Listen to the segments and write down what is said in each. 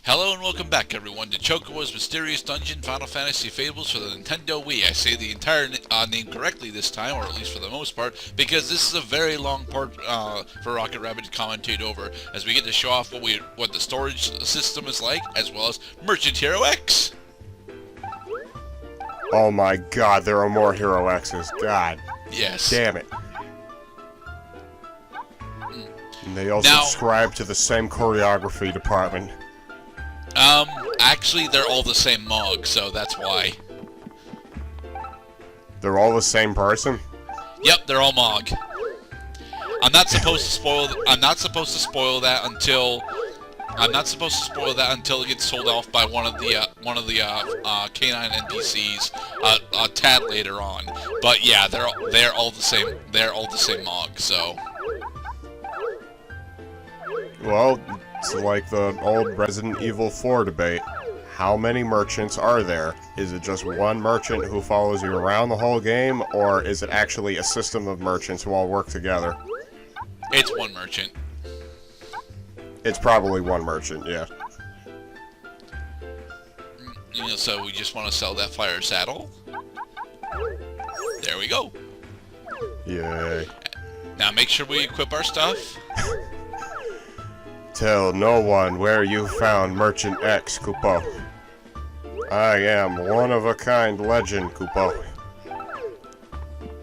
Hello and welcome back, everyone, to Chocobo's Mysterious Dungeon Final Fantasy Fables for the Nintendo Wii. I say the entire name correctly this time, or at least for the most part, because this is a very long part for Rocket Rabbit to commentate over, as we get to show off what the storage system is like, as well as Merchant Hero X. Oh my god, there are more Hero X's. God. Yes. Damn it. And they all subscribe to the same choreography department. Actually, they're all the same Mog, so that's why. They're all the same person? Yep, they're all Mog. I'm not supposed to spoil that until it gets sold off by one of the canine NPCs a tad later on. But yeah, they're all the same. They're all the same Mog. So. Well, it's like the old Resident Evil 4 debate. How many merchants are there? Is it just one merchant who follows you around the whole game, or is it actually a system of merchants who all work together? It's one merchant. It's probably one merchant, yeah. So we just want to sell that fire saddle. There we go. Yay. Now make sure we equip our stuff. Tell no one where you found Merchant X, Kupo. I am one-of-a-kind legend, Kupo.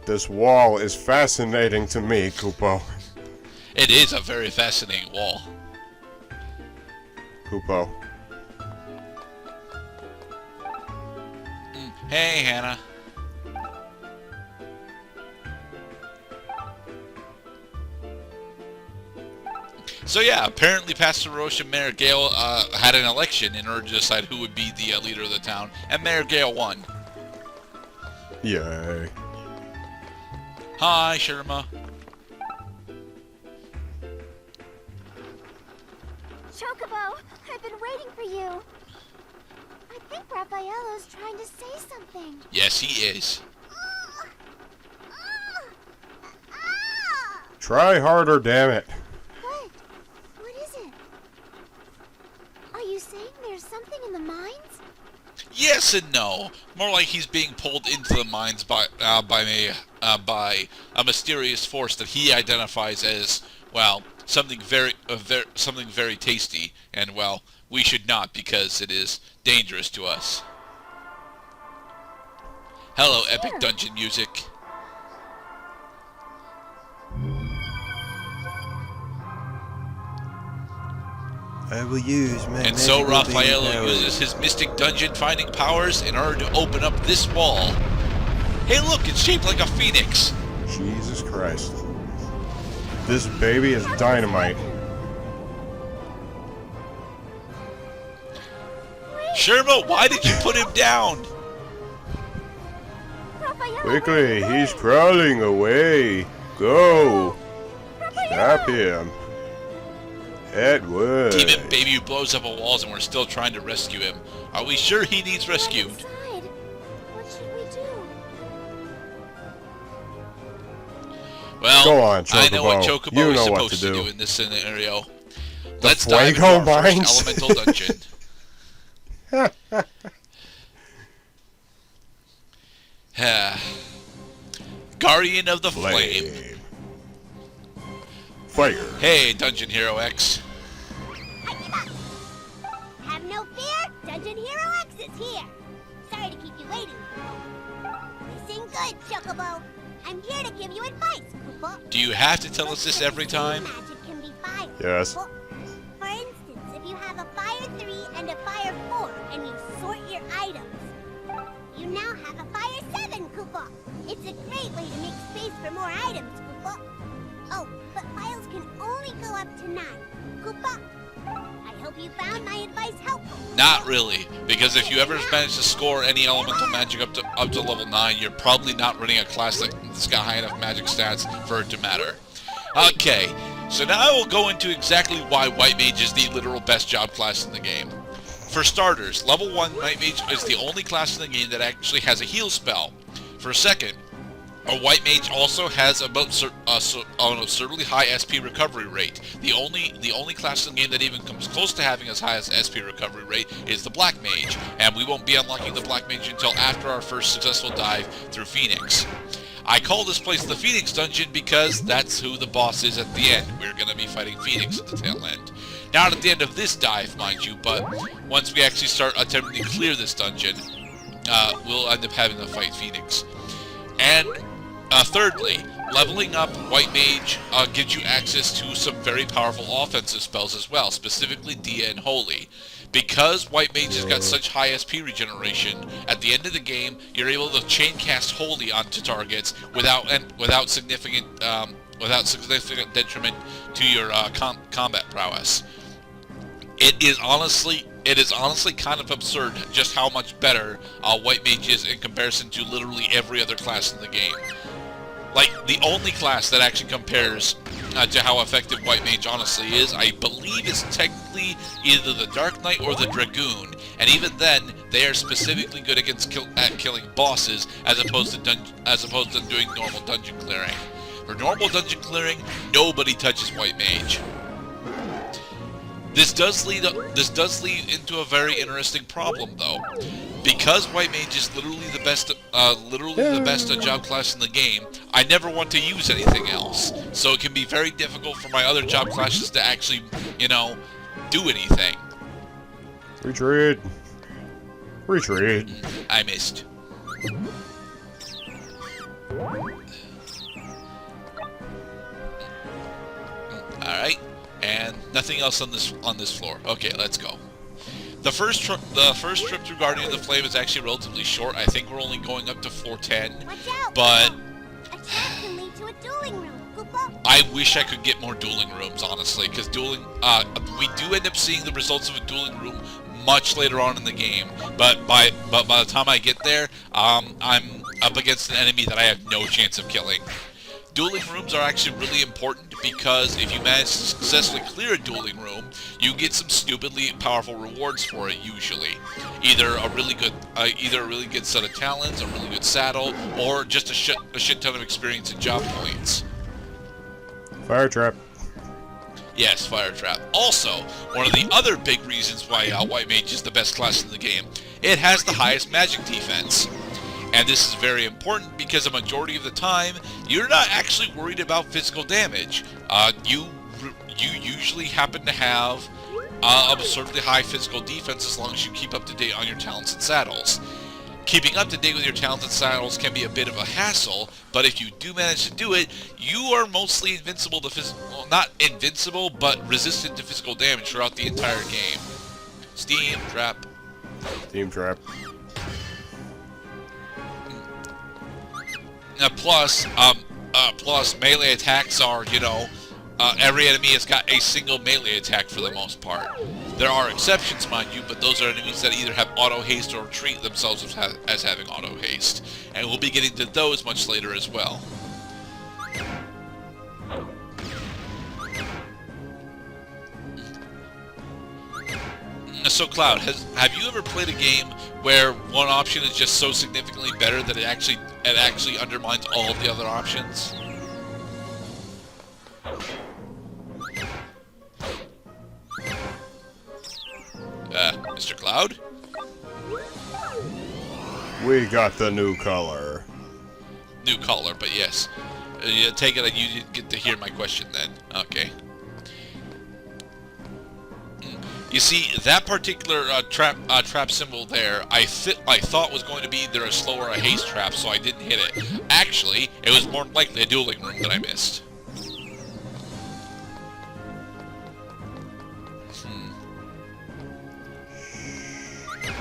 This wall is fascinating to me, Kupo. It is a very fascinating wall. Kupo. Hey, Hannah. So yeah, apparently Pastor Roche and Mayor Gale had an election in order to decide who would be the leader of the town, and Mayor Gale won. Yay. Hi, Sherma. Chocobo, I've been waiting for you. I think Raffaello's trying to say something. Yes, he is. Try harder, damn it. What? What is it? Are you saying there's something in the mines? Yes and no. More like he's being pulled into the mines by a mysterious force that he identifies as, well, something very tasty, and well, we should not because it is dangerous to us. Hello, Sure. epic dungeon music. I will use my And so magical beam Raffaello powers. uses his mystic dungeon finding powers in order to open up this wall. Hey look, it's shaped like a phoenix. Jesus Christ. This baby is dynamite. Sherma, why did you put him down? Raffaello, Quickly, he's crawling away. Go. Stop him. Edward. Demon baby who blows up walls and we're still trying to rescue him. Are we sure he needs rescued? Inside. What should we do? Well, Go on, I know what Chocobo. Chocobo You is know what supposed to to do. do in this scenario. The Let's dive into Fuego our first mines? elemental dungeon. Guardian of the Flame. Fire. Hey, Dungeon Hero X. Have no fear, Dungeon Hero X is here. Sorry to keep you waiting. Listen good, Chocobo. I'm here to give you advice, Koopa. Do you have to tell us this every time? Magic can be fire. Yes. Well, for instance, if you have a Fire 3 and a Fire 4 and you sort your items, you now have a Fire 7, Koopa. It's a great way to make space for more items, Koopa. Oh, but files can only go up to 9. Koopa, I hope you found my advice helpful. Not really, because if you ever manage to score any elemental magic up to level 9, you're probably not running a class that's got high enough magic stats for it to matter. Okay, so now I will go into exactly why White Mage is the literal best job class in the game. For starters, level 1 White Mage is the only class in the game that actually has a heal spell. For second, A white mage also has an absurdly high SP recovery rate. The only class in the game that even comes close to having as high as SP recovery rate is the black mage, and we won't be unlocking the black mage until after our first successful dive through Phoenix. I call this place the Phoenix Dungeon because that's who the boss is at the end. We're going to be fighting Phoenix at the tail end. Not at the end of this dive, mind you, but once we actually start attempting to clear this dungeon, we'll end up having to fight Phoenix. And thirdly, leveling up White Mage gives you access to some very powerful offensive spells as well, specifically Dia and Holy. Because White Mage has got such high SP regeneration, at the end of the game, you're able to chain cast Holy onto targets without significant detriment to your combat prowess. It is honestly kind of absurd just how much better White Mage is in comparison to literally every other class in the game. Like, the only class that actually compares to how effective White Mage honestly is, I believe, is technically either the Dark Knight or the Dragoon, and even then, they are specifically good at killing bosses as opposed to doing normal dungeon clearing. For normal dungeon clearing, nobody touches White Mage. This does lead into a very interesting problem, though. Because White Mage is literally the best job class in the game, I never want to use anything else. So it can be very difficult for my other job classes to actually, do anything. Retreat. Retreat. I missed. Alright. And nothing else on this floor. Okay, let's go. The first trip through Guardian of the Flame is actually relatively short. I think we're only going up to 410. Watch out, But a trap can lead to a dueling room. Koopa. I wish I could get more dueling rooms, honestly, because we do end up seeing the results of a dueling room much later on in the game. But by the time I get there, I'm up against an enemy that I have no chance of killing. Dueling rooms are actually really important because if you manage to successfully clear a dueling room, you get some stupidly powerful rewards for it usually. Either a really good set of talents, a really good saddle, or just a shit ton of experience and job points. Fire trap. Yes, fire trap. Also, one of the other big reasons why White Mage is the best class in the game, it has the highest magic defense. And this is very important because a majority of the time, you're not actually worried about physical damage. You usually happen to have absurdly high physical defense as long as you keep up to date on your talents and saddles. Keeping up to date with your talents and saddles can be a bit of a hassle, but if you do manage to do it, you are mostly invincible to not invincible, but resistant to physical damage throughout the entire game. Steam trap. Steam trap. Plus melee attacks are, every enemy has got a single melee attack for the most part. There are exceptions, mind you, but those are enemies that either have auto haste or treat themselves as having auto haste. And we'll be getting to those much later as well. So Cloud, have you ever played a game where one option is just so significantly better that it actually undermines all of the other options? Mr. Cloud? We got the new color. New color, but yes. Take it that you didn't get to hear my question then. Okay. You see, that particular trap symbol there, I thought was going to be either a slow or a haste trap, so I didn't hit it. Actually, it was more likely a dueling room that I missed.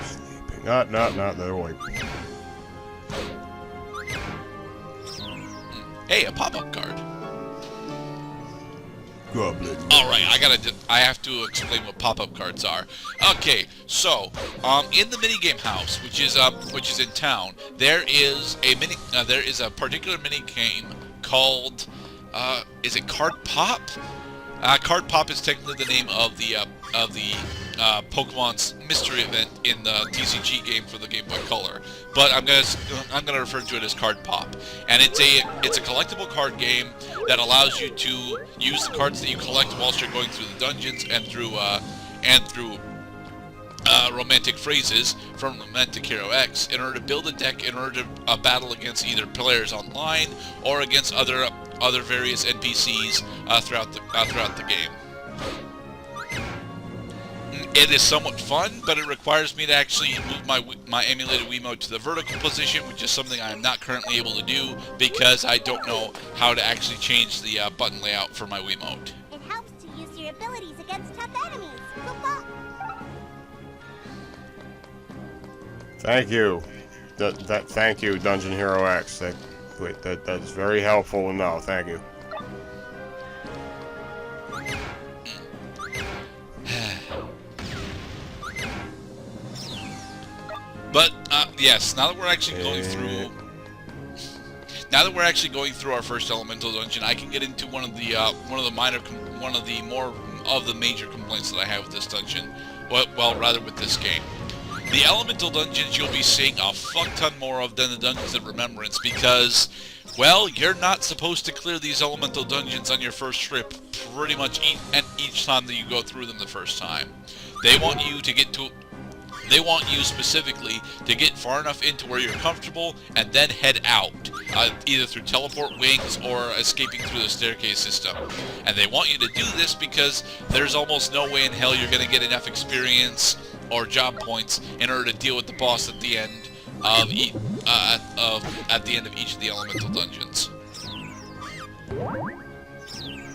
Sleeping. Not the way. Hey, a pop-up card. Goblin. Alright, I have to explain what pop-up cards are. Okay, so, in the minigame house, which is in town, there is a particular minigame called, is it Card Pop? Card Pop is technically the name of the Pokemon's mystery event in the TCG game for the Game Boy Color, but I'm gonna refer to it as Card Pop, and it's a collectible card game that allows you to use the cards that you collect whilst you're going through the dungeons and through romantic phrases from Romantic Hero X in order to build a deck in order to battle against either players online or against other various NPCs throughout the game. It is somewhat fun, but it requires me to actually move my emulated Wiimote to the vertical position, which is something I am not currently able to do because I don't know how to actually change the button layout for my Wiimote. It helps to use your abilities against tough enemies. Goodbye. Thank you. Thank you, Dungeon Hero X. That's very helpful to know. Thank you. But yes, now that we're actually going through our first elemental dungeon, I can get into one of the major complaints that I have with this dungeon. Well, rather with this game. The elemental dungeons you'll be seeing a fuck ton more of than the dungeons of Remembrance because, well, you're not supposed to clear these elemental dungeons on your first trip pretty much each time that you go through them the first time. They want you specifically to get far enough into where you're comfortable and then head out, either through teleport wings or escaping through the staircase system. And they want you to do this because there's almost no way in hell you're going to get enough experience or job points in order to deal with the boss at the end of each of the elemental dungeons.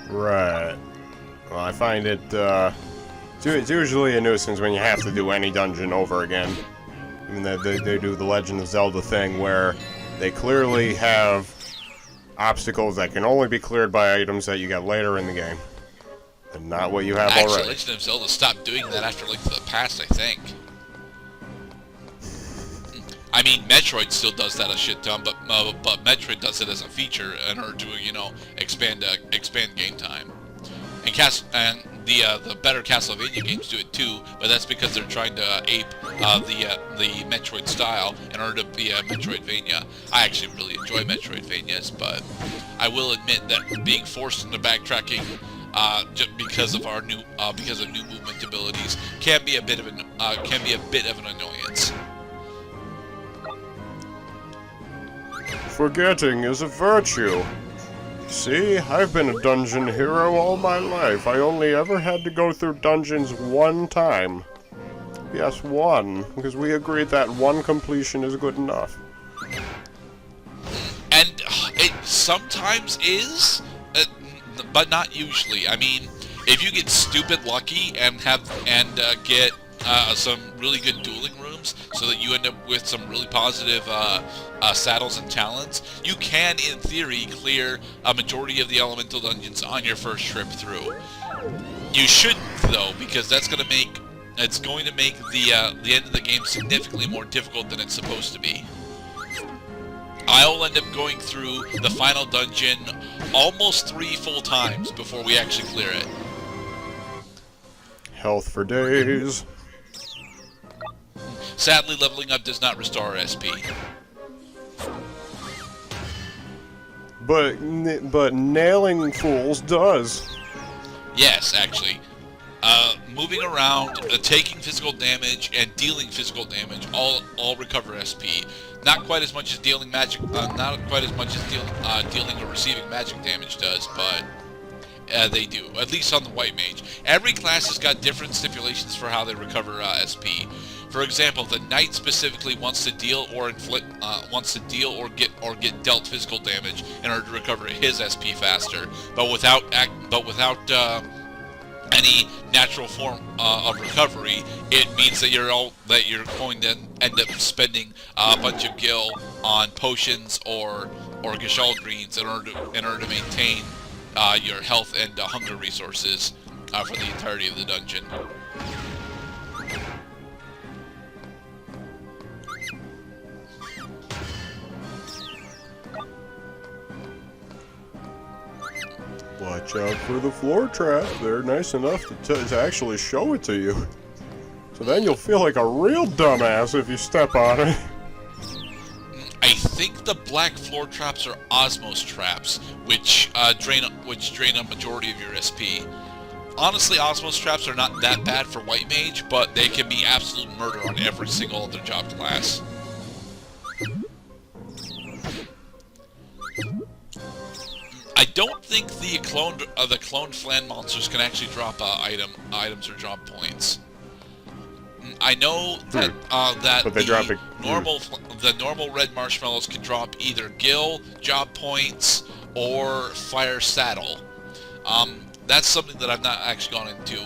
Right. Well, I find it, it's usually a nuisance when you have to do any dungeon over again. I mean, they do the Legend of Zelda thing where they clearly have obstacles that can only be cleared by items that you get later in the game. And not what you have Actually, already. Legend of Zelda stopped doing that after Link to the Past, I think. I mean, Metroid still does that a shit ton, but Metroid does it as a feature in order to, expand game time. And the better Castlevania games do it too, but that's because they're trying to ape the Metroid style in order to be a Metroidvania. I actually really enjoy Metroidvanias, but I will admit that being forced into backtracking just because of new movement abilities can be a bit of an annoyance. Forgetting is a virtue. See, I've been a dungeon hero all my life. I only ever had to go through dungeons one time. Yes, one, because we agreed that one completion is good enough. And it sometimes is, but not usually. I mean, if you get stupid lucky and get some really good dueling rooms, so that you end up with some really positive saddles and talents, you can, in theory, clear a majority of the elemental dungeons on your first trip through. You shouldn't, though, because it's going to make the end of the game significantly more difficult than it's supposed to be. I'll end up going through the final dungeon almost 3 full times before we actually clear it. Health for days. Sadly, leveling up does not restore SP. But nailing fools does. Yes, actually. Moving around, taking physical damage, and dealing physical damage all recover SP. Not quite as much as dealing magic. Not quite as much as dealing or receiving magic damage does, but they do. At least on the White Mage. Every class has got different stipulations for how they recover SP. For example, the Knight specifically wants to deal or get dealt physical damage in order to recover his SP faster, but without any natural form of recovery. It means that you're going to end up spending a bunch of gil on potions or Gashal greens in order to maintain your health and hunger resources for the entirety of the dungeon. Watch out for the floor trap. They're nice enough to actually show it to you. So then you'll feel like a real dumbass if you step on it. I think the black floor traps are osmos traps, which drain a majority of your SP. Honestly, osmos traps are not that bad for white mage, but they can be absolute murder on every single other job class. I don't think the cloned Flan monsters can actually drop items or job points. I know that But they drop it. the normal red marshmallows can drop either gil, job points, or fire saddle. That's something that I've not actually gone into.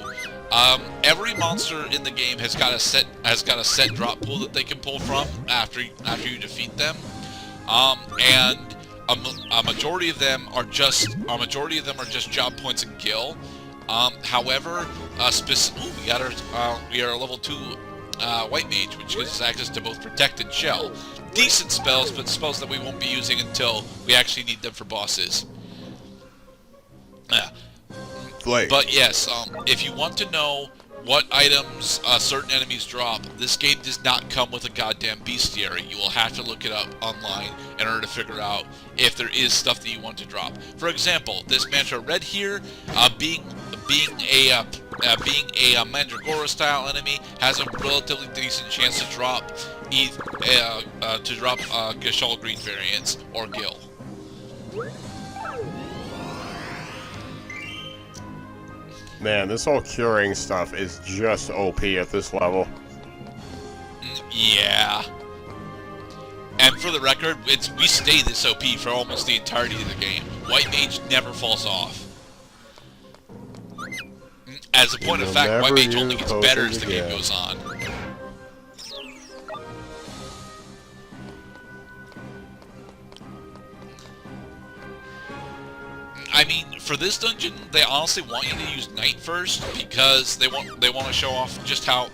Every monster in the game has got a set drop pool that they can pull from after you defeat them, and a majority of them are just job points and gil. However, we are a level 2 white mage, which gives us access to both protect and shell. Decent spells, but spells that we won't be using until we actually need them for bosses. But yes, if you want to know what items certain enemies drop, this game does not come with a goddamn bestiary. You will have to look it up online in order to figure out if there is stuff that you want to drop. For example, this Mantra Red here, being a Mandragora style enemy, has a relatively decent chance to drop Gashal Green variants or Gil. Man, this whole curing stuff is just OP at this level. Yeah. And for the record, we stay this OP for almost the entirety of the game. White Mage never falls off. As a point of fact, White Mage only gets better as the game goes on. I mean, for this dungeon, they honestly want you to use Knight first because they want to show off just how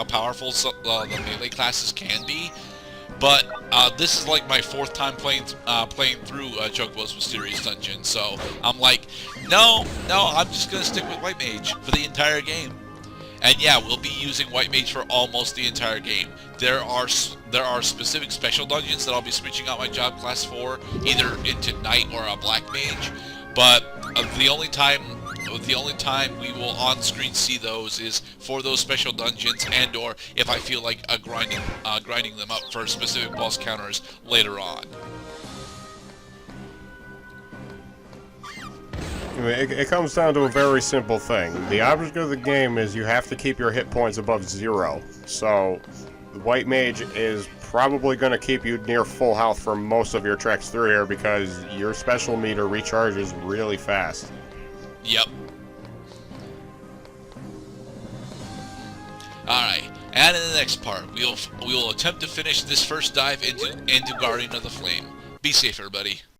powerful the melee classes can be. But this is like my 4th time playing through Chocobo's Mysterious Dungeon, so I'm like, no, I'm just gonna stick with White Mage for the entire game. And yeah, we'll be using White Mage for almost the entire game. There are specific special dungeons that I'll be switching out my job class for, either into Knight or a Black Mage. But the only time we will on-screen see those is for those special dungeons, and/or if I feel like grinding them up for specific boss counters later on. I mean, it comes down to a very simple thing. The object of the game is you have to keep your hit points above 0. So, White Mage is probably going to keep you near full health for most of your treks through here because your special meter recharges really fast. Yep. Alright, and in the next part, we will attempt to finish this first dive into Guardian of the Flame. Be safe, everybody.